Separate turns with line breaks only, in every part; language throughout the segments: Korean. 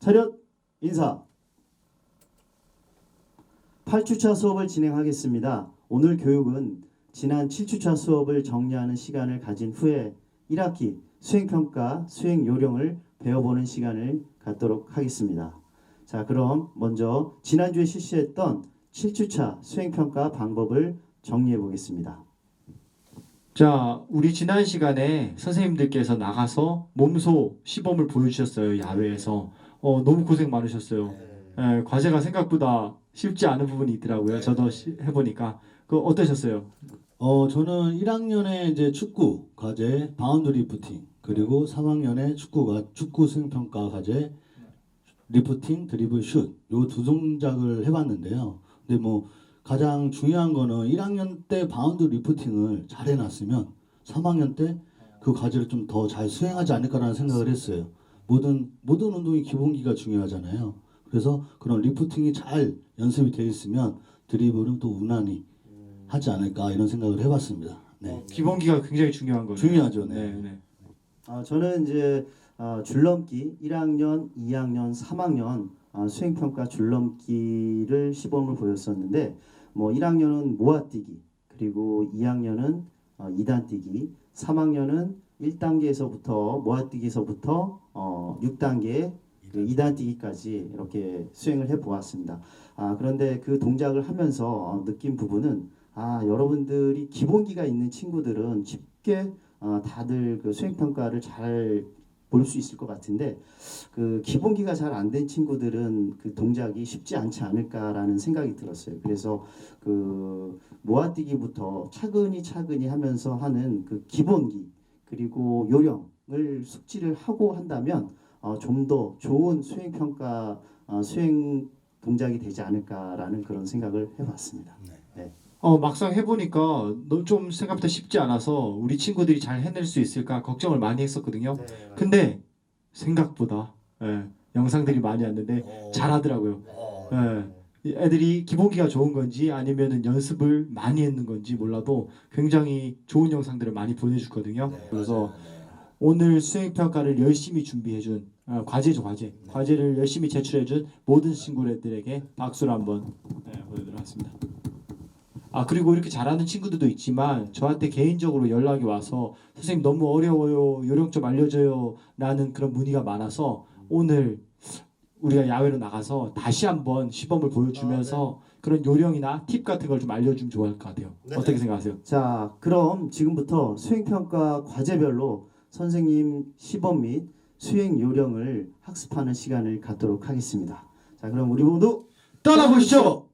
차렷 인사. 8주차 수업을 진행하겠습니다. 오늘 교육은 지난 7주차 수업을 정리하는 시간을 가진 후에 1학기 수행평가, 수행요령을 배워보는 시간을 갖도록 하겠습니다. 자, 그럼 먼저 지난주에 실시했던 7주차 수행평가 방법을 정리해 보겠습니다.
자, 우리 지난 시간에 선생님들께서 나가서 몸소 시범을 보여주셨어요. 야외에서. 너무 고생 많으셨어요. 과제가 생각보다 쉽지 않은 부분이 있더라고요. 저도 해보니까. 어떠셨어요?
저는 1학년에 이제 축구 과제 바운드 리프팅, 그리고 3학년에 축구 수행평가 과제 리프팅, 드리블, 슛, 요 두 동작을 해봤는데요. 근데 뭐 가장 중요한 거는 1학년 때 바운드 리프팅을 잘 해놨으면 3학년 때 그 과제를 좀 더 잘 수행하지 않을까라는 생각을 했어요. 모든 운동이 기본기가 중요하잖아요. 그래서 그런 리프팅이 잘 연습이 되어 있으면 드리블은 또 무난히 하지 않을까 이런 생각을 해봤습니다. 네.
기본기가 굉장히 중요한 거죠.
중요하죠. 네.
저는 이제 줄넘기 1학년, 2학년, 3학년 수행평가 줄넘기를 시범을 보였었는데, 뭐 1학년은 모아뛰기, 그리고 2학년은 2단 뛰기, 3학년은 1단계에서부터 모아뛰기에서부터 6단계 그 2단 뛰기까지 이렇게 수행을 해 보았습니다. 그런데 그 동작을 하면서 느낀 부분은 여러분들이 기본기가 있는 친구들은 쉽게 다들 그 수행평가를 잘 볼 수 있을 것 같은데, 그 기본기가 잘 안 된 친구들은 그 동작이 쉽지 않지 않을까라는 생각이 들었어요. 그래서 그 모아뛰기부터 차근히 하면서 하는 그 기본기, 그리고 요령을 숙지를 하고 한다면 좀 더 좋은 수행평가 수행 동작이 되지 않을까라는 그런 생각을 해봤습니다. 네.
막상 해보니까 좀 생각보다 쉽지 않아서 우리 친구들이 잘 해낼 수 있을까 걱정을 많이 했었거든요. 근데 생각보다 영상들이 많이 왔는데 잘하더라고요. 애들이 기본기가 좋은 건지 아니면은 연습을 많이 했는 건지 몰라도 굉장히 좋은 영상들을 많이 보내주거든요. 그래서 오늘 수행평가를 열심히 준비해준 과제를 열심히 제출해준 모든 친구들에게 박수를 한번 보내도록 하겠습니다. 그리고 이렇게 잘하는 친구들도 있지만 저한테 개인적으로 연락이 와서 선생님 너무 어려워요, 요령 좀 알려줘요 라는 그런 문의가 많아서 오늘 우리가 야외로 나가서 다시 한번 시범을 보여주면서 그런 요령이나 팁 같은 걸 좀 알려주면 좋을 것 같아요. 어떻게 생각하세요?
자, 그럼 지금부터 수행평가 과제별로 선생님 시범 및 수행 요령을 학습하는 시간을 갖도록 하겠습니다. 자, 그럼 우리 모두
떠나보시죠.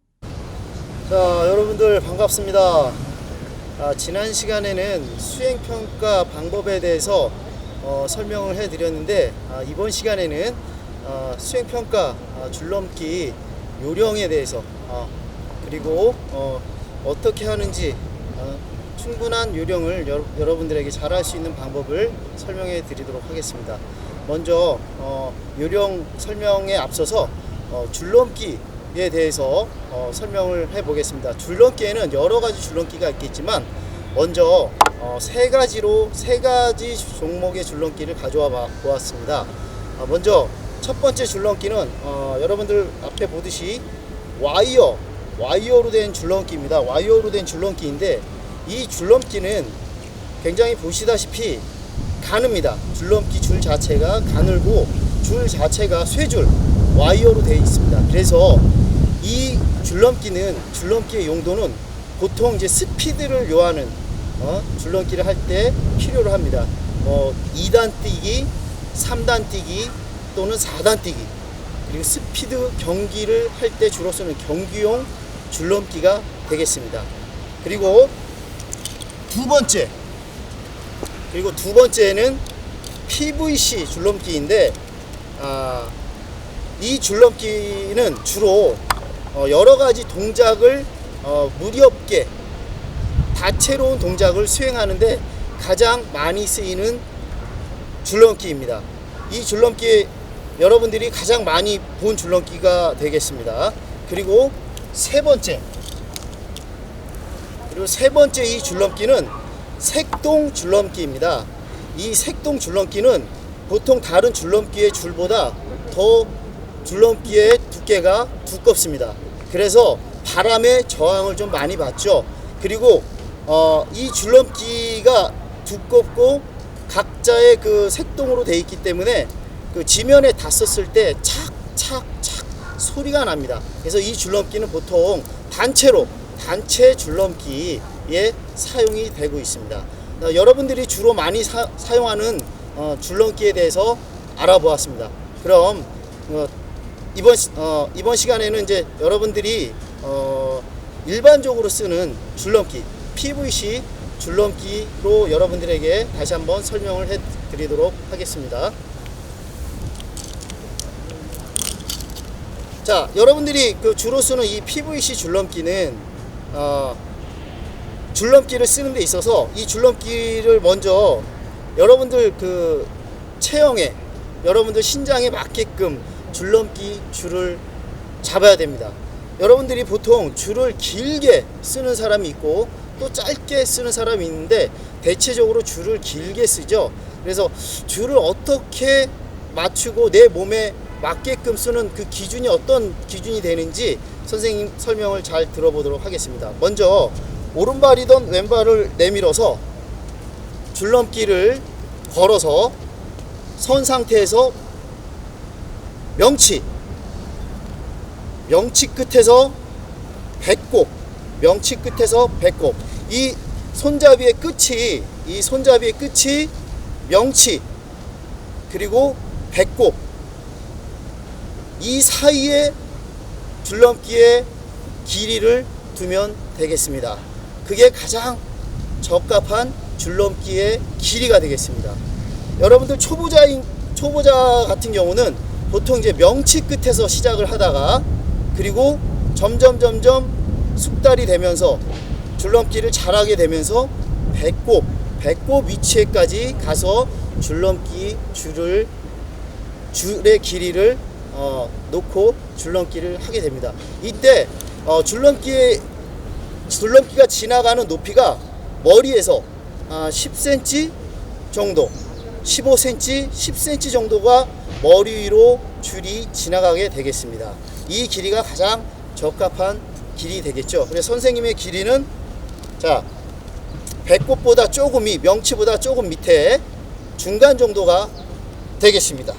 자, 여러분들 반갑습니다. 지난 시간에는 수행평가 방법에 대해서 설명을 해드렸는데, 이번 시간에는 수행평가 줄넘기 요령에 대해서 그리고 어떻게 하는지 충분한 요령을 여러분들에게 잘할 수 있는 방법을 설명해 드리도록 하겠습니다. 먼저 요령 설명에 앞서서 줄넘기에 대해서 설명을 해 보겠습니다. 줄넘기에는 여러 가지 줄넘기가 있겠지만 먼저 세 가지 종목의 줄넘기를 가져와 보았습니다. 먼저 첫 번째 줄넘기는 여러분들 앞에 보듯이 와이어로 된 줄넘기입니다. 와이어로 된 줄넘기인데 이 줄넘기는 굉장히 보시다시피 가늡니다. 줄넘기 줄 자체가 가늘고 줄 자체가 쇠줄 와이어로 되어 있습니다. 그래서 이 줄넘기의 용도는 보통 이제 스피드를 요하는 줄넘기를 할 때 필요로 합니다. 2단 뛰기, 3단 뛰기 또는 4단 뛰기, 그리고 스피드 경기를 할 때 주로 쓰는 경기용 줄넘기가 되겠습니다. 그리고 두 번째는 PVC 줄넘기인데, 이 줄넘기는 주로 여러 가지 동작을 무리 없게 다채로운 동작을 수행하는데 가장 많이 쓰이는 줄넘기입니다. 이 줄넘기 여러분들이 가장 많이 본 줄넘기가 되겠습니다. 그리고 세 번째 이 줄넘기는 색동 줄넘기입니다. 이 색동 줄넘기는 보통 다른 줄넘기의 줄보다 더 줄넘기의 두께가 두껍습니다. 그래서 바람에 저항을 좀 많이 받죠. 그리고 이 줄넘기가 두껍고 각자의 그 색동으로 되어 있기 때문에 그 지면에 닿았을 때 착착착 소리가 납니다. 그래서 이 줄넘기는 보통 단체 줄넘기에 사용이 되고 있습니다. 여러분들이 주로 많이 사용하는 줄넘기에 대해서 알아보았습니다. 그럼 이번 시간에는 이제 여러분들이 일반적으로 쓰는 줄넘기 PVC 줄넘기로 여러분들에게 다시 한번 설명을 해 드리도록 하겠습니다. 자, 여러분들이 그 주로 쓰는 이 PVC 줄넘기는 줄넘기를 쓰는 데 있어서 이 줄넘기를 먼저 여러분들 그 체형에 여러분들 신장에 맞게끔 줄넘기 줄을 잡아야 됩니다. 여러분들이 보통 줄을 길게 쓰는 사람이 있고 또 짧게 쓰는 사람이 있는데 대체적으로 줄을 길게 쓰죠. 그래서 줄을 어떻게 맞추고 내 몸에 맞게끔 쓰는 그 기준이 어떤 기준이 되는지 선생님 설명을 잘 들어보도록 하겠습니다. 먼저 오른발이던 왼발을 내밀어서 줄넘기를 걸어서 선 상태에서 명치 끝에서 배꼽, 명치 끝에서 배꼽, 이 손잡이의 끝이 명치 그리고 배꼽 이 사이에 줄넘기의 길이를 두면 되겠습니다. 그게 가장 적합한 줄넘기의 길이가 되겠습니다. 여러분들 초보자 같은 경우는 보통 이제 명치 끝에서 시작을 하다가 그리고 점점 숙달이 되면서 줄넘기를 잘하게 되면서 배꼽 위치에까지 가서 줄넘기 줄의 길이를 놓고 줄넘기를 하게 됩니다. 이때 줄넘기가 지나가는 높이가 머리에서 10cm 정도 15cm, 10cm 정도가 머리 위로 줄이 지나가게 되겠습니다. 이 길이가 가장 적합한 길이 되겠죠. 그래서 선생님의 길이는 자 배꼽보다 조금 명치보다 조금 밑에 중간 정도가 되겠습니다.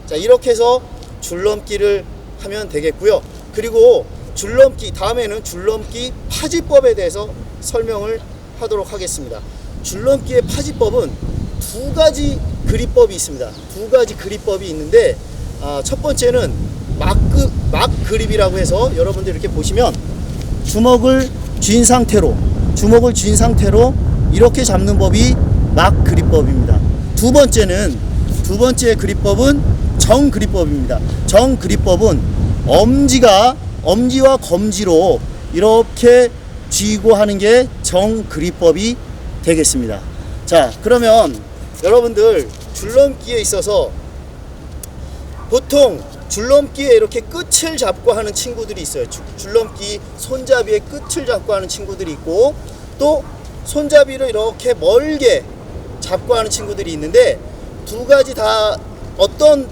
자 이렇게 해서 줄넘기를 하면 되겠고요. 그리고 다음에는 줄넘기 파지법에 대해서 설명을 하도록 하겠습니다. 줄넘기의 파지법은 두 가지 그립법이 있습니다. 두 가지 그립법이 있는데 첫 번째는 막 그립이라고 해서 여러분들 이렇게 보시면 주먹을 쥔 상태로 이렇게 잡는 법이 막 그립법입니다. 두 번째 그립법은 정 그립법입니다. 정 그립법은 엄지와 검지로 이렇게 쥐고 하는 게 정 그립법이 되겠습니다. 자, 그러면 여러분들 줄넘기에 있어서 보통 줄넘기에 이렇게 끝을 잡고 하는 친구들이 있어요. 줄넘기 손잡이의 끝을 잡고 하는 친구들이 있고 또 손잡이를 이렇게 멀게 잡고 하는 친구들이 있는데 두 가지 다 어떤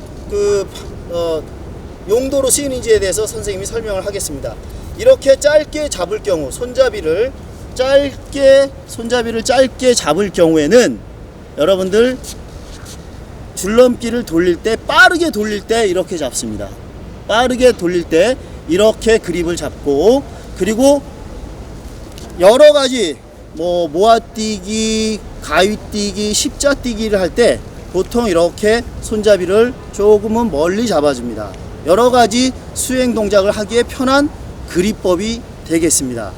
용도로 쓰이는지에 대해서 선생님이 설명을 하겠습니다. 이렇게 짧게 잡을 경우 손잡이를 짧게 잡을 경우에는 여러분들 줄넘기를 돌릴 때 빠르게 돌릴 때 이렇게 잡습니다. 빠르게 돌릴 때 이렇게 그립을 잡고 그리고 여러 가지 모아뛰기, 가위뛰기, 십자뛰기를 할 때 보통 이렇게 손잡이를 조금은 멀리 잡아줍니다. 여러 가지 수행 동작을 하기에 편한 그립법이 되겠습니다.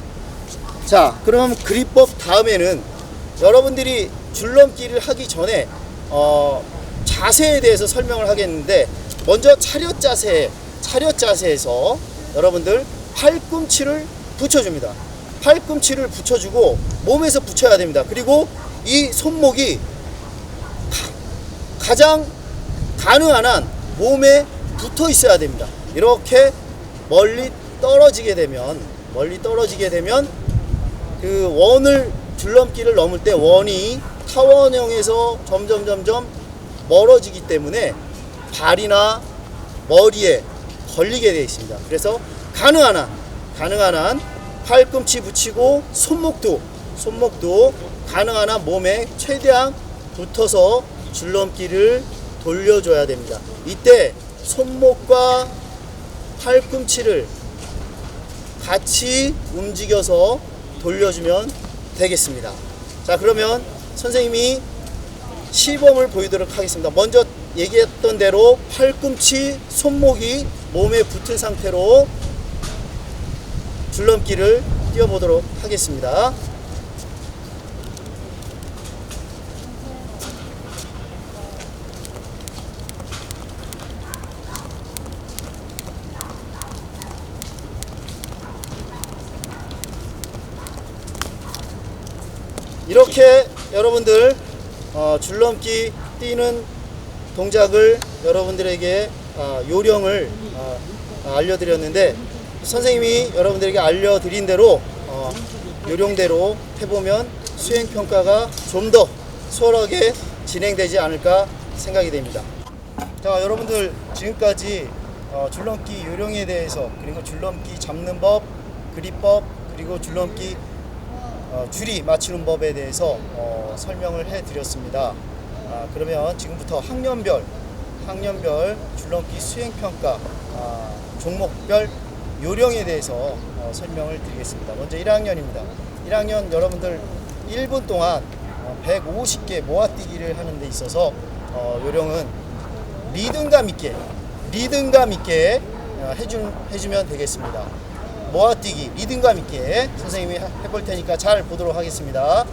자, 그럼 그립법 다음에는 여러분들이 줄넘기를 하기 전에 자세에 대해서 설명을 하겠는데 먼저 차렷 자세에서 여러분들 팔꿈치를 붙여줍니다. 팔꿈치를 붙여주고 몸에서 붙여야 됩니다. 그리고 이 손목이 가장 가능한 한 몸에 붙어 있어야 됩니다. 이렇게 멀리 떨어지게 되면 그 원을 줄넘기를 넘을 때 원이 타원형에서 점점 멀어지기 때문에 발이나 머리에 걸리게 되어 있습니다. 그래서 가능한 한 팔꿈치 붙이고 손목도 가능한 한 몸에 최대한 붙어서 줄넘기를 돌려줘야 됩니다. 이때 손목과 팔꿈치를 같이 움직여서 돌려주면 되겠습니다. 자, 그러면 선생님이 시범을 보이도록 하겠습니다. 먼저 얘기했던 대로 팔꿈치, 손목이 몸에 붙은 상태로 줄넘기를 뛰어보도록 하겠습니다. 이렇게 여러분들 줄넘기 뛰는 동작을 여러분들에게 요령을 알려드렸는데, 선생님이 여러분들에게 알려드린 대로 요령대로 해보면 수행평가가 좀 더 수월하게 진행되지 않을까 생각이 됩니다. 자, 여러분들 지금까지 줄넘기 요령에 대해서, 그리고 줄넘기 잡는 법, 그립법, 그리고 줄넘기 줄이 맞추는 법에 대해서 설명을 해드렸습니다. 그러면 지금부터 학년별 줄넘기 수행평가 종목별 요령에 대해서 설명을 드리겠습니다. 먼저 1학년입니다. 1학년 여러분들 1분 동안 150개 모아뛰기를 하는 데 있어서 요령은 리듬감 있게 해주면 되겠습니다. 모아뛰기 리듬감 있게 선생님이 해볼 테니까 잘 보도록 하겠습니다.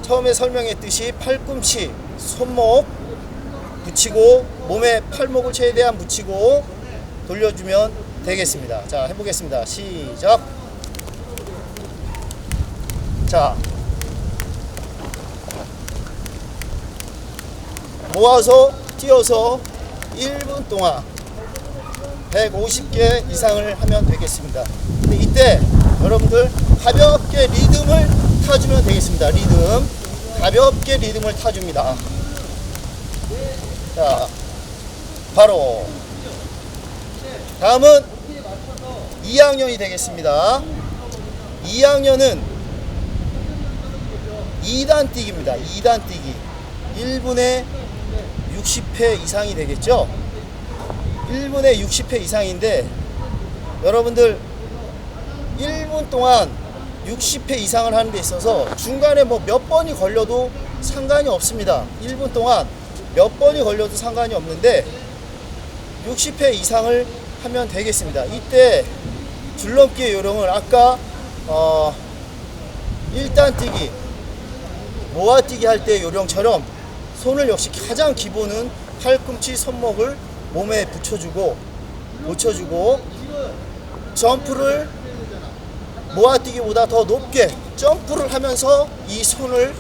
처음에 설명했듯이 팔꿈치, 손목 붙이고 몸에 팔목을 최대한 붙이고 돌려주면 되겠습니다. 자, 해보겠습니다. 시작. 자, 모아서 뛰어서 1분 동안 150개 이상을 하면 되겠습니다. 근데 이때 여러분들 가볍게 리듬을 타주면 되겠습니다. 가볍게 리듬을 타줍니다. 자, 바로 다음은 2학년이 되겠습니다. 2학년은 2단 뛰기입니다. 2단 뛰기 1분에 60회 이상이 되겠죠. 1분에 60회 이상인데 여러분들 1분 동안 60회 이상을 하는 데 있어서 중간에 뭐 몇 번이 걸려도 상관이 없습니다. 1분 동안 몇 번이 걸려도 상관이 없는데 60회 이상을 하면 되겠습니다. 이때 줄넘기의 요령을 아까 1단 뛰기, 모아뛰기 할 때 요령처럼 손을 역시 가장 기본은 팔꿈치, 손목을 몸에 붙여주고 점프를 모아뛰기보다 더 높게 점프를 하면서 이 손을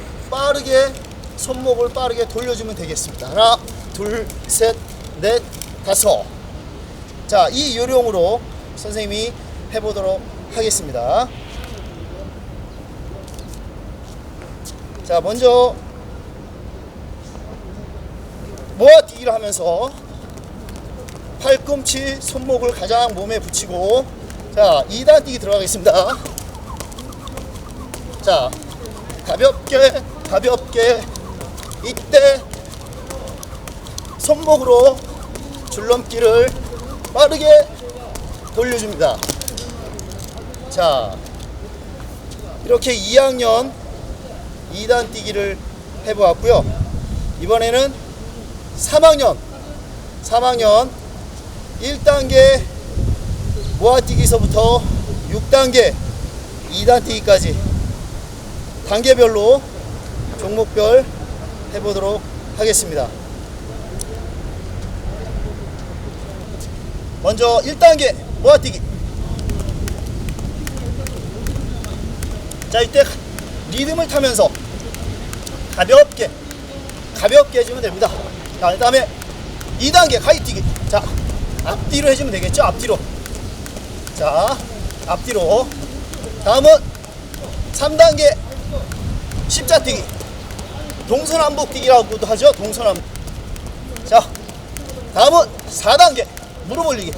손목을 빠르게 돌려주면 되겠습니다. 하나, 둘, 셋, 넷, 다섯. 자, 이 요령으로 선생님이 해보도록 하겠습니다. 자, 먼저 모아뛰기를 하면서 팔꿈치, 손목을 가장 몸에 붙이고, 자, 2단 뛰기 들어가겠습니다. 자, 가볍게 이때 손목으로 줄넘기를 빠르게 돌려줍니다. 자, 이렇게 2학년 2단 뛰기를 해보았고요. 이번에는 3학년 1단계 모아뛰기서부터 6단계 2단 뛰기까지 단계별로 종목별 해보도록 하겠습니다. 먼저 1단계 모아뛰기. 자, 이때 리듬을 타면서 가볍게 해주면 됩니다. 자, 그 다음에 2단계 가위뛰기. 자, 앞뒤로 해주면 되겠죠. 앞뒤로. 자, 앞뒤로. 다음은 3단계 십자뛰기. 동서남북뛰기라고도 하죠. 동서남북. 자, 다음은 4단계 무릎 올리기.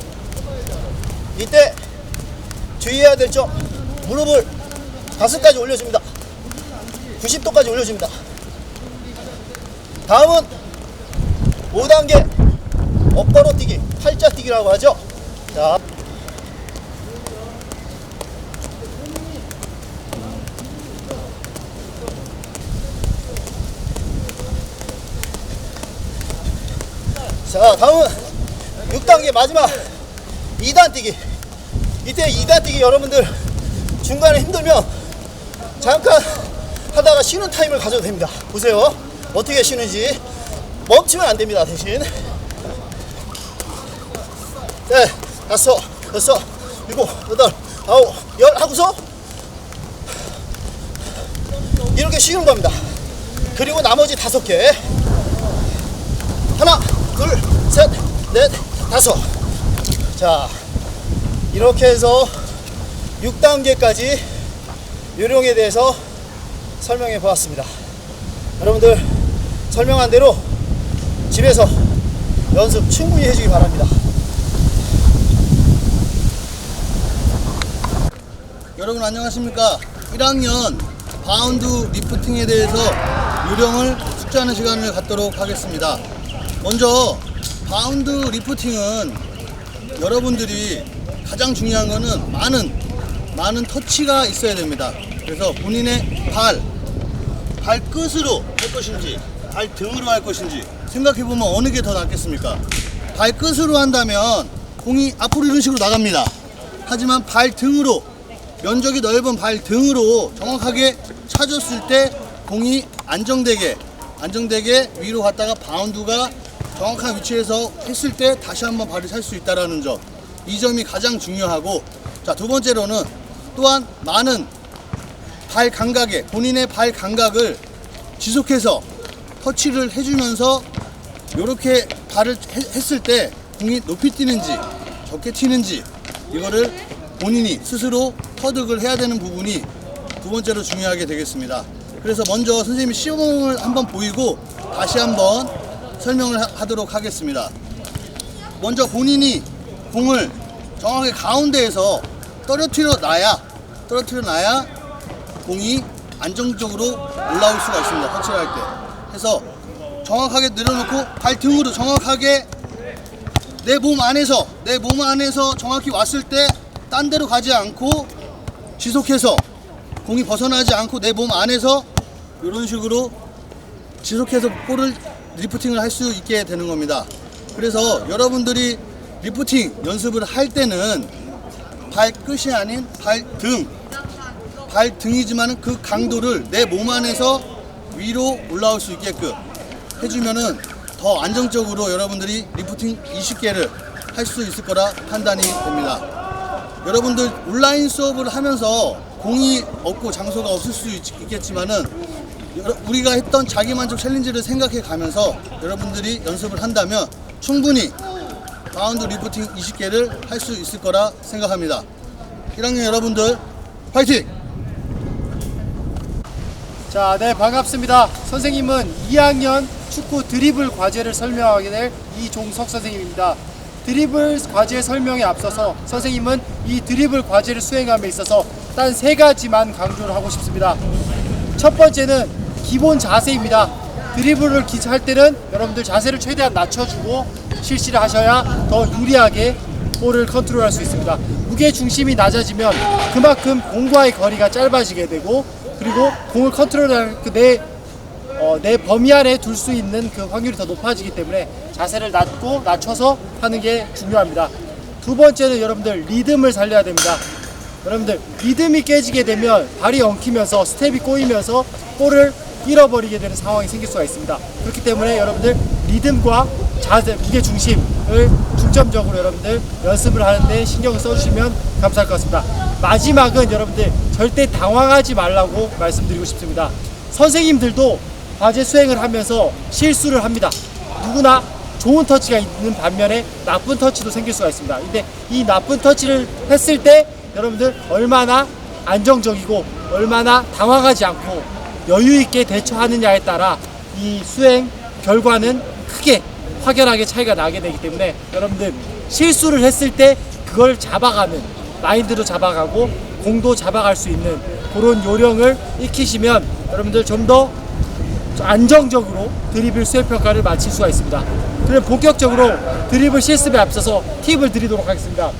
이때 주의해야 될 점, 무릎을 가슴까지 올려줍니다. 90도까지 올려줍니다. 다음은 5단계 엎걸어 뛰기, 팔자 뛰기라고 하죠. 자, 다음은 6단계 마지막 2단 뛰기. 이때 2단 뛰기 여러분들 중간에 힘들면 잠깐 하다가 쉬는 타임을 가져도 됩니다. 보세요. 어떻게 쉬는지. 멈추면 안 됩니다. 대신. 네, 5, 6, 7, 8, 9, 10 하고서 이렇게 쉬는 겁니다. 그리고 나머지 5개. 하나, 둘, 셋, 넷, 5. 자, 이렇게 해서 6단계까지 요령에 대해서 설명해 보았습니다. 여러분들 설명한 대로 집에서 연습 충분히 해주기 바랍니다.
여러분 안녕하십니까? 1학년 바운드 리프팅에 대해서 요령을 숙지하는 시간을 갖도록 하겠습니다. 먼저 바운드 리프팅은 여러분들이 가장 중요한 거는 많은 터치가 있어야 됩니다. 그래서 본인의 발끝으로 할 것인지 발등으로 할 것인지 생각해보면 어느 게 더 낫겠습니까? 발끝으로 한다면 공이 앞으로 이런 식으로 나갑니다. 하지만 발등으로, 면적이 넓은 발등으로 정확하게 차줬을 때 공이 안정되게 위로 갔다가 바운드가 정확한 위치에서 했을 때 다시 한번 발을 찰 수 있다는 점, 이 점이 가장 중요하고, 자, 두 번째로는 또한 많은 발 감각에, 본인의 발 감각을 지속해서 터치를 해주면서 이렇게 발을 했을 때 공이 높이 뛰는지 적게 튀는지 이거를 본인이 스스로 터득을 해야 되는 부분이 두 번째로 중요하게 되겠습니다. 그래서 먼저 선생님이 시범을 한번 보이고 다시 한번 설명을 하도록 하겠습니다. 먼저 본인이 공을 정확하게 가운데에서 떨어뜨려 놔야 공이 안정적으로 올라올 수가 있습니다. 터치를 할 때. 그래서 정확하게 내려놓고 발등으로 정확하게 내 몸 안에서 정확히 왔을 때 딴 데로 가지 않고 지속해서 공이 벗어나지 않고 내 몸 안에서 이런 식으로 지속해서 볼을 리프팅을 할 수 있게 되는 겁니다. 그래서 여러분들이 리프팅 연습을 할 때는 발끝이 아닌 발등이지만은 그 강도를 내 몸 안에서 위로 올라올 수 있게끔 해주면은 더 안정적으로 여러분들이 리프팅 20개를 할 수 있을 거라 판단이 됩니다. 여러분들 온라인 수업을 하면서 공이 없고 장소가 없을 수 있겠지만은 우리가 했던 자기만족 챌린지를 생각해 가면서 여러분들이 연습을 한다면 충분히 바운드 리프팅 20개를 할 수 있을 거라 생각합니다. 1학년 여러분들 파이팅!
자, 네, 반갑습니다. 선생님은 2학년 축구 드리블 과제를 설명하게 될 이종석 선생님입니다. 드리블 과제 설명에 앞서서 선생님은 이 드리블 과제를 수행함에 있어서 단 3가지만 강조를 하고 싶습니다. 첫 번째는 기본 자세입니다. 드리블을 할 때는 여러분들 자세를 최대한 낮춰주고 실시를 하셔야 더 유리하게 볼을 컨트롤할 수 있습니다. 무게 중심이 낮아지면 그만큼 공과의 거리가 짧아지게 되고, 그리고 공을 컨트롤할 내 범위 안에 둘 수 있는 그 확률이 더 높아지기 때문에 자세를 낮춰서 하는 게 중요합니다. 두 번째는 여러분들 리듬을 살려야 됩니다. 여러분들 리듬이 깨지게 되면 발이 엉키면서 스텝이 꼬이면서 볼을 잃어버리게 되는 상황이 생길 수가 있습니다. 그렇기 때문에 여러분들 리듬과 자세, 무게 중심을 중점적으로 여러분들 연습을 하는데 신경을 써주시면 감사할 것 같습니다. 마지막은 여러분들 절대 당황하지 말라고 말씀드리고 싶습니다. 선생님들도 과제 수행을 하면서 실수를 합니다. 누구나 좋은 터치가 있는 반면에 나쁜 터치도 생길 수가 있습니다. 근데 이 나쁜 터치를 했을 때 여러분들 얼마나 안정적이고 얼마나 당황하지 않고 여유 있게 대처하느냐에 따라 이 수행 결과는 크게 확연하게 차이가 나게 되기 때문에 여러분들 실수를 했을 때 그걸 잡아가는 마인드로 잡아가고 공도 잡아갈 수 있는 그런 요령을 익히시면 여러분들 좀 더 안정적으로 드리블 수행평가를 마칠 수가 있습니다. 그럼 본격적으로 드리블 실습에 앞서서 팁을 드리도록 하겠습니다.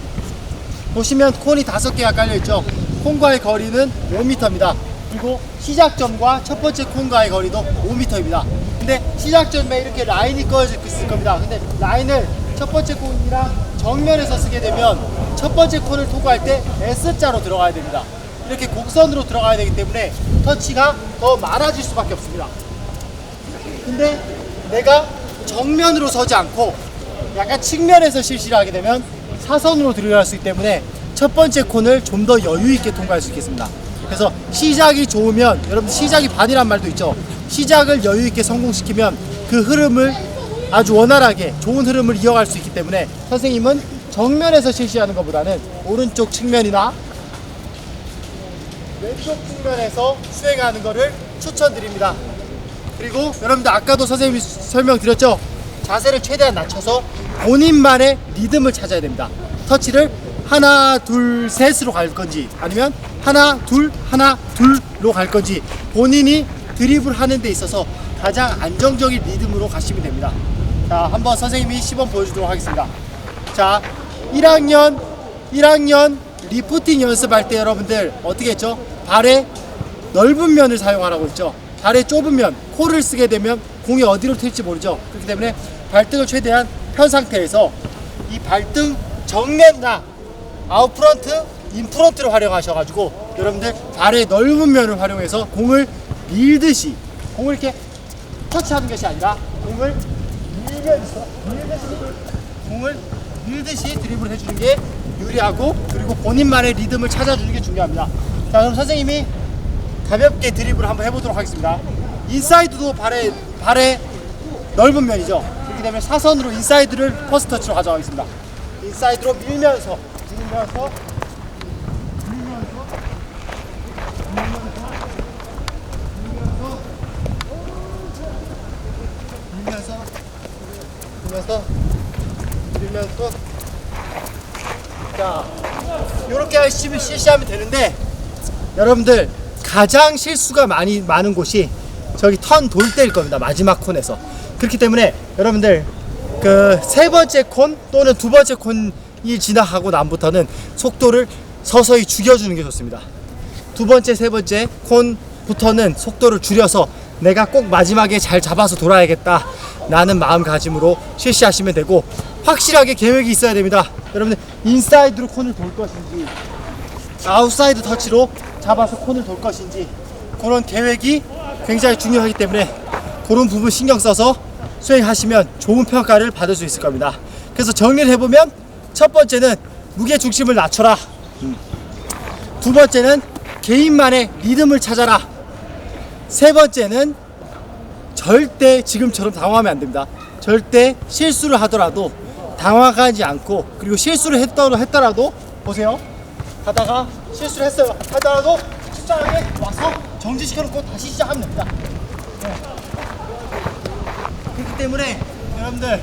보시면 콘이 5개가 깔려있죠. 콘과의 거리는 5m입니다. 그리고 시작점과 첫 번째 콘과의 거리도 5m입니다. 근데 시작점에 이렇게 라인이 꺼져 있을 겁니다. 근데 라인을 첫 번째 콘이랑 정면에서 쓰게 되면 첫 번째 콘을 통과할 때 S자로 들어가야 됩니다. 이렇게 곡선으로 들어가야 되기 때문에 터치가 더 많아질 수밖에 없습니다. 근데 내가 정면으로 서지 않고 약간 측면에서 실시를 하게 되면 사선으로 들어갈 수 있기 때문에 첫 번째 콘을 좀 더 여유 있게 통과할 수 있겠습니다. 그래서 시작이 좋으면 여러분 시작이 반이란 말도 있죠. 시작을 여유 있게 성공시키면 그 흐름을 아주 원활하게 좋은 흐름을 이어갈 수 있기 때문에 선생님은 정면에서 실시하는 것보다는 오른쪽 측면이나 왼쪽 측면에서 수행하는 것을 추천드립니다. 그리고 여러분들 아까도 선생님이 설명드렸죠. 자세를 최대한 낮춰서 본인만의 리듬을 찾아야 됩니다. 터치를 하나 둘 셋으로 갈 건지 아니면 하나 둘 하나 둘로 갈 건지 본인이 드리블 하는 데 있어서 가장 안정적인 리듬으로 가시면 됩니다. 자, 한번 선생님이 시범 보여주도록 하겠습니다. 자, 1학년 리프팅 연습할 때 여러분들 어떻게 했죠? 발에 넓은 면을 사용하라고 했죠. 발에 좁은 면, 콜을 쓰게 되면 공이 어디로 튈지 모르죠. 그렇기 때문에 발등을 최대한 편 상태에서 이 발등 정면이나 아웃프런트, 인프런트를 활용하셔가지고 여러분들 발의 넓은 면을 활용해서 공을 밀듯이 공을 이렇게 터치하는 것이 아니라 공을 밀듯이 드리블을 해주는 게 유리하고 그리고 본인만의 리듬을 찾아주는 게 중요합니다. 자, 그럼 선생님이 가볍게 드리블을 한번 해보도록 하겠습니다. 인사이드도 발의 넓은 면이죠. 그렇기 때문에 사선으로 인사이드를 퍼스트 터치로 가져가겠습니다. 인사이드로 밀면서 자, 요렇게 실시하면 되는데 여러분들 가장 실수가 많은 곳이 저기 턴 돌 때일 겁니다. 마지막 콘에서. 그렇기 때문에 여러분들 그 세 번째 콘 또는 두 번째 콘이 지나가고 난부터는 속도를 서서히 죽여주는 게 좋습니다. 두 번째, 세 번째 콘부터는 속도를 줄여서 내가 꼭 마지막에 잘 잡아서 돌아야겠다 라는 마음가짐으로 실시하시면 되고 확실하게 계획이 있어야 됩니다. 여러분들 인사이드로 콘을 돌 것인지 아웃사이드 터치로 잡아서 콘을 돌 것인지 그런 계획이 굉장히 중요하기 때문에 그런 부분 신경 써서 수행하시면 좋은 평가를 받을 수 있을 겁니다. 그래서 정리를 해보면 첫 번째는 무게 중심을 낮춰라. 두 번째는 개인만의 리듬을 찾아라. 세 번째는 절대 지금처럼 당황하면 안 됩니다. 절대 실수를 하더라도 당황하지 않고 그리고 실수를 했더라도 보세요. 하다가 실수를 했어요. 하더라도 침착하게 와서 정지시켜놓고 다시 시작하면 됩니다. 네. 그렇기 때문에 여러분들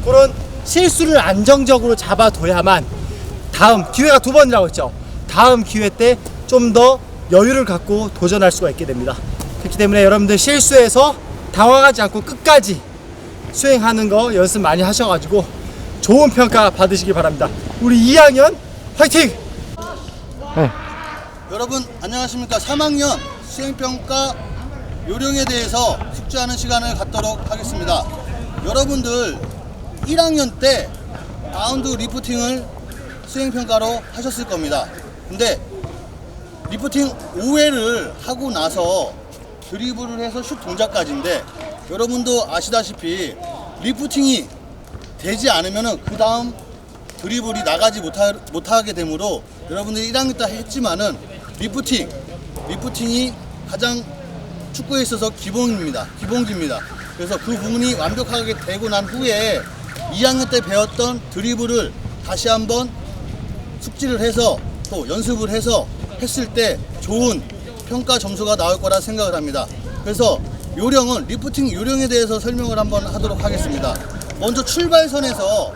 그런 실수를 안정적으로 잡아둬야만 다음 기회가 두 번이라고 했죠. 다음 기회 때 좀 더 여유를 갖고 도전할 수가 있게 됩니다. 그렇기 때문에 여러분들 실수해서 당황하지 않고 끝까지 수행하는 거 연습 많이 하셔가지고 좋은 평가 받으시기 바랍니다. 우리 2학년 화이팅! 네.
여러분 안녕하십니까. 3학년 수행평가 요령에 대해서 숙지하는 시간을 갖도록 하겠습니다. 여러분들 1학년 때 바운드 리프팅을 수행평가로 하셨을 겁니다. 근데 리프팅 5회를 하고 나서 드리블을 해서 슛 동작까지인데 여러분도 아시다시피 리프팅이 되지 않으면 그 다음 드리블이 나가지 못하게 되므로 여러분들이 1학년 때 했지만은 리프팅이 가장 축구에 있어서 기본기입니다. 그래서 그 부분이 완벽하게 되고 난 후에 2학년 때 배웠던 드리블을 다시 한번 숙지를 해서 또 연습을 해서 했을 때 좋은 평가 점수가 나올 거라 생각을 합니다. 그래서 요령은 리프팅 요령에 대해서 설명을 한번 하도록 하겠습니다. 먼저 출발선에서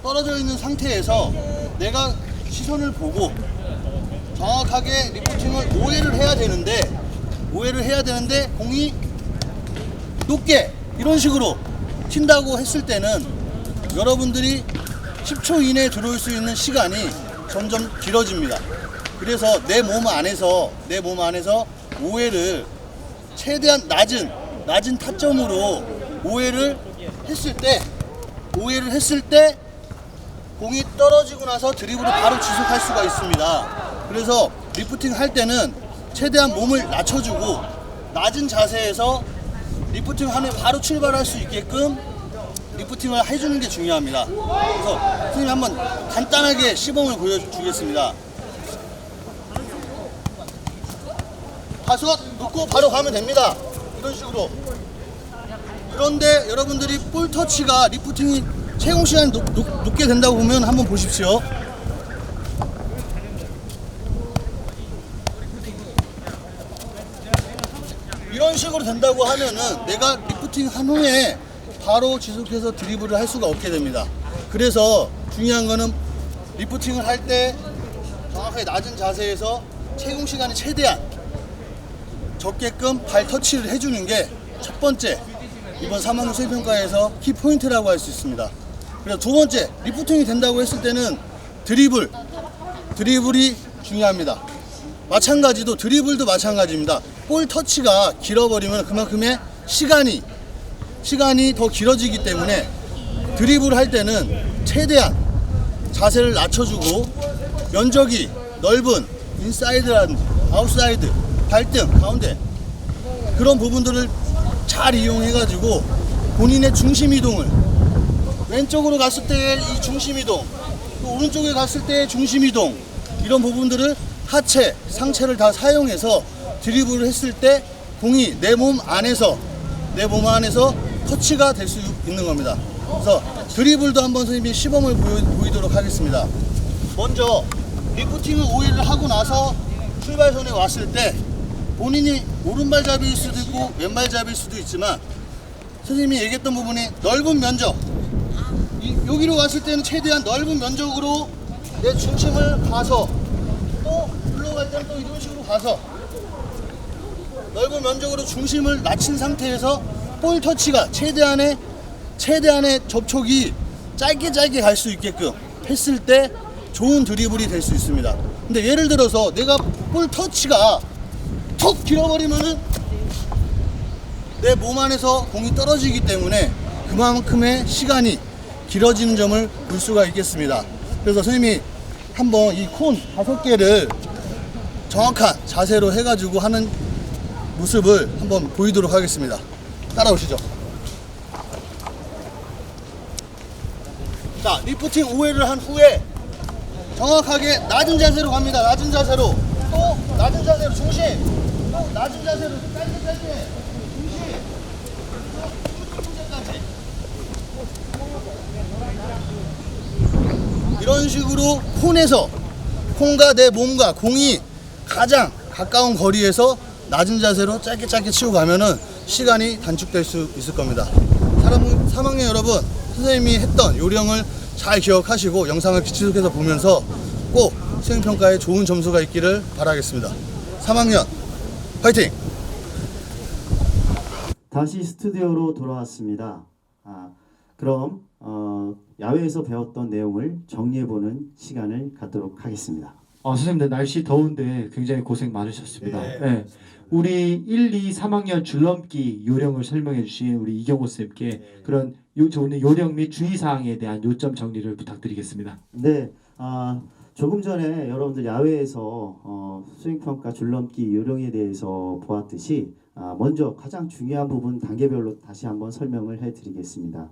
떨어져 있는 상태에서 내가 시선을 보고 정확하게 리프팅을 오해를 해야 되는데 공이 높게 이런 식으로 튄다고 했을 때는 여러분들이 10초 이내에 들어올 수 있는 시간이 점점 길어집니다. 그래서 내 몸 안에서 오해를 최대한 낮은 타점으로 오해를 했을 때 공이 떨어지고 나서 드리블을 바로 지속할 수가 있습니다. 그래서 리프팅 할 때는 최대한 몸을 낮춰주고 낮은 자세에서 리프팅 하면 바로 출발할 수 있게끔 리프팅을 해주는 게 중요합니다. 그래서 선생님 한번 간단하게 시범을 보여주겠습니다. 다섯 놓고 바로 가면 됩니다. 이런 식으로. 그런데 여러분들이 볼 터치가 리프팅이 채공 시간이 높게 된다고 보면 한번 보십시오. 이런 식으로 된다고 하면은 내가 리프팅 한 후에 바로 지속해서 드리블을 할 수가 없게 됩니다. 그래서 중요한 거는 리프팅을 할 때 정확하게 낮은 자세에서 채공 시간이 최대한 적게끔 발 터치를 해주는 게 첫 번째 이번 3학년 수행평가에서 키포인트라고 할 수 있습니다. 그래서 두 번째 리프팅이 된다고 했을 때는 드리블이 중요합니다. 마찬가지도 드리블도 마찬가지입니다. 볼 터치가 길어버리면 그만큼의 시간이 더 길어지기 때문에 드리블을 할 때는 최대한 자세를 낮춰주고 면적이 넓은 인사이드라든지 아웃사이드, 발등, 가운데 그런 부분들을 잘 이용해가지고 본인의 중심 이동을 왼쪽으로 갔을 때의 이 중심 이동, 또 오른쪽에 갔을 때의 중심 이동 이런 부분들을 하체, 상체를 다 사용해서 드리블을 했을 때 공이 내 몸 안에서 터치가 될 수 있는 겁니다. 그래서 드리블도 한번 선생님이 시범을 보이도록 하겠습니다. 먼저 리프팅을 오해를 하고 나서 출발선에 왔을 때 본인이 오른발잡이일 수도 있고 왼발잡이일 수도 있지만 선생님이 얘기했던 부분이 넓은 면적, 여기로 왔을 때는 최대한 넓은 면적으로 내 중심을 가서 또 올라갈 때는 또 이런 식으로 가서 넓은 면적으로 중심을 낮춘 상태에서 볼 터치가 최대한의 접촉이 짧게 갈 수 있게끔 했을 때 좋은 드리블이 될 수 있습니다. 근데 예를 들어서 내가 볼 터치가 톡 길어버리면은 내 몸 안에서 공이 떨어지기 때문에 그만큼의 시간이 길어지는 점을 볼 수가 있겠습니다. 그래서 선생님이 한번 이 콘 5개를 정확한 자세로 해가지고 하는 모습을 한번 보이도록 하겠습니다. 따라오시죠. 자, 리프팅 오해를 한 후에 정확하게 낮은 자세로 갑니다. 낮은 자세로 또 낮은 자세로 중심, 또 낮은 자세로 짧게 중심, 또 중심까지 이런 식으로 콘과 내 몸과 공이 가장 가까운 거리에서 낮은 자세로 짧게 치고 가면은 시간이 단축될 수 있을 겁니다. 3학년 여러분, 선생님이 했던 요령을 잘 기억하시고 영상을 지속해서 보면서 꼭 수행평가에 좋은 점수가 있기를 바라겠습니다. 3학년 화이팅!
다시 스튜디오로 돌아왔습니다. 그럼 야외에서 배웠던 내용을 정리해보는 시간을 갖도록 하겠습니다.
선생님들 날씨 더운데 굉장히 고생 많으셨습니다. 네. 우리 1, 2, 3학년 줄넘기 요령을 설명해 주신 우리 이경호 선생님께 그런 오늘 요령 및 주의사항에 대한 요점 정리를 부탁드리겠습니다.
네, 조금 전에 여러분들 야외에서 수행평가 줄넘기 요령에 대해서 보았듯이 먼저 가장 중요한 부분 단계별로 다시 한번 설명을 해드리겠습니다.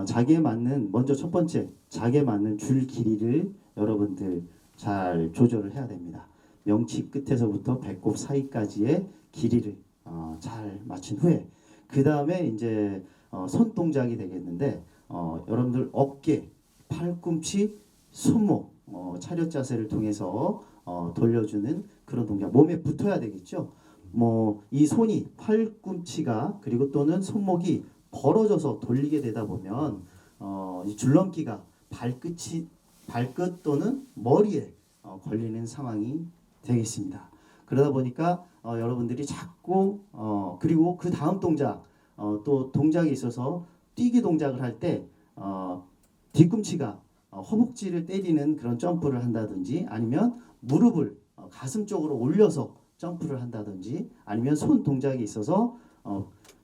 자기에 맞는 먼저 첫 번째 자기에 맞는 줄 길이를 여러분들 잘 조절을 해야 됩니다. 명치 끝에서부터 배꼽 사이까지의 길이를 잘 맞춘 후에 그 다음에 이제 손 동작이 되겠는데 여러분들 어깨, 팔꿈치, 손목 차렷 자세를 통해서 돌려주는 그런 동작 몸에 붙어야 되겠죠. 이 손이 팔꿈치가 그리고 또는 손목이 벌어져서 돌리게 되다 보면 이 줄넘기가 발끝 또는 머리에 걸리는 상황이 되겠습니다. 그러다 보니까 여러분들이 자꾸 그리고 그 다음 동작 또 동작에 있어서 뛰기 동작을 할 때 뒤꿈치가 허벅지를 때리는 그런 점프를 한다든지 아니면 무릎을 가슴 쪽으로 올려서 점프를 한다든지 아니면 손 동작에 있어서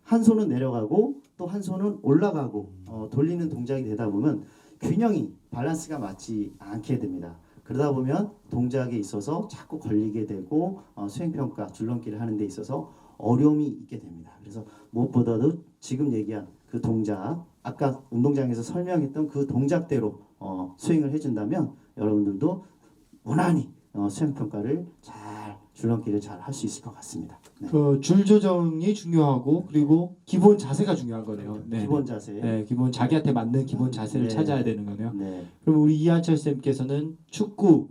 한 손은 내려가고 또 한 손은 올라가고 돌리는 동작이 되다 보면 균형이 밸런스가 맞지 않게 됩니다. 그러다 보면 동작에 있어서 자꾸 걸리게 되고 수행평가 줄넘기를 하는 데 있어서 어려움이 있게 됩니다. 그래서 무엇보다도 지금 얘기한 그 동작 아까 운동장에서 설명했던 그 동작대로 수행을 해준다면 여러분들도 무난히 수행평가를 잘 줄넘기를 잘 할 수 있을 것 같습니다. 네.
줄 조정이 중요하고 그리고 기본 자세가 중요한 거네요. 네.
기본 자세.
네, 기본 자기한테 맞는 기본 자세를
네.
찾아야 되는 거네요.
네.
그럼 우리 이한철 쌤께서는 축구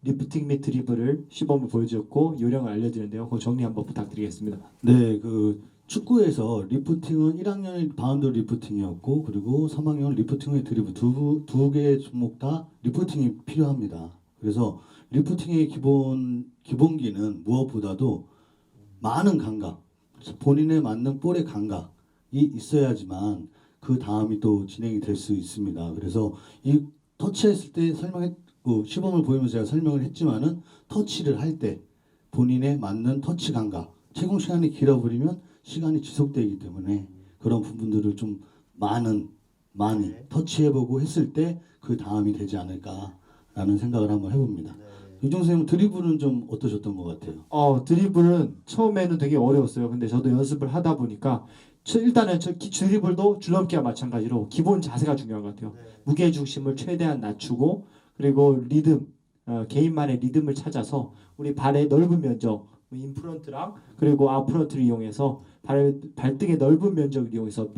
리프팅 및 드리블을 시범을 보여주었고 요령을 알려드렸는데요. 그 정리 한번 부탁드리겠습니다.
네, 그 축구에서 리프팅은 1학년이 바운드 리프팅이었고 그리고 3학년 리프팅의 드리블 두 개의 종목 다 리프팅이 필요합니다. 그래서 리프팅의 기본기는 무엇보다도 많은 감각, 본인에 맞는 볼의 감각이 있어야지만 그 다음이 또 진행이 될 수 있습니다. 그래서 이 터치했을 때 시범을 보이면서 제가 설명을 했지만은 터치를 할 때 본인에 맞는 터치 감각, 채공 시간이 길어버리면 시간이 지속되기 때문에 그런 부분들을 좀 많이 터치해보고 했을 때 그 다음이 되지 않을까라는 생각을 한번 해봅니다. 유정 선생님 드리블은 좀 어떠셨던 것 같아요?
드리블은 처음에는 되게 어려웠어요. 근데 저도 연습을 하다 보니까 일단은 드리블도 줄넘기와 마찬가지로 기본 자세가 중요한 것 같아요. 무게 중심을 최대한 낮추고 그리고 리듬, 개인만의 리듬을 찾아서 우리 발의 넓은 면적, 인프런트랑 그리고 아웃프런트를 이용해서 발등의 넓은 면적을 이용해서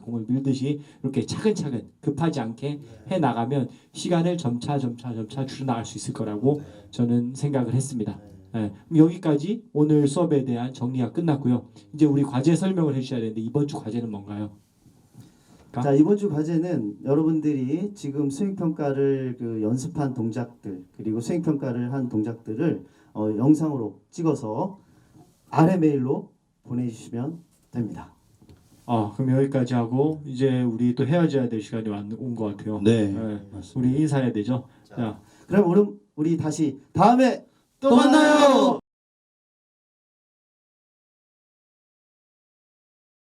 공을 밀듯이 이렇게 차근차근 급하지 않게 해 나가면 시간을 점차 줄여 나갈 수 있을 거라고 저는 생각을 했습니다. 네. 그럼 여기까지 오늘 수업에 대한 정리가 끝났고요. 이제 우리 과제 설명을 해주셔야 되는데 이번 주 과제는 뭔가요?
자, 이번 주 과제는 여러분들이 지금 수행평가를 연습한 동작들 그리고 수행평가를 한 동작들을 영상으로 찍어서 아래 메일로 보내주시면 됩니다.
그럼 여기까지 하고 이제 우리 또 헤어져야 될 시간이 온 것 같아요.
네, 맞습니다.
우리 인사해야 되죠. 자,
그럼 우리 다시 다음에
또 만나요.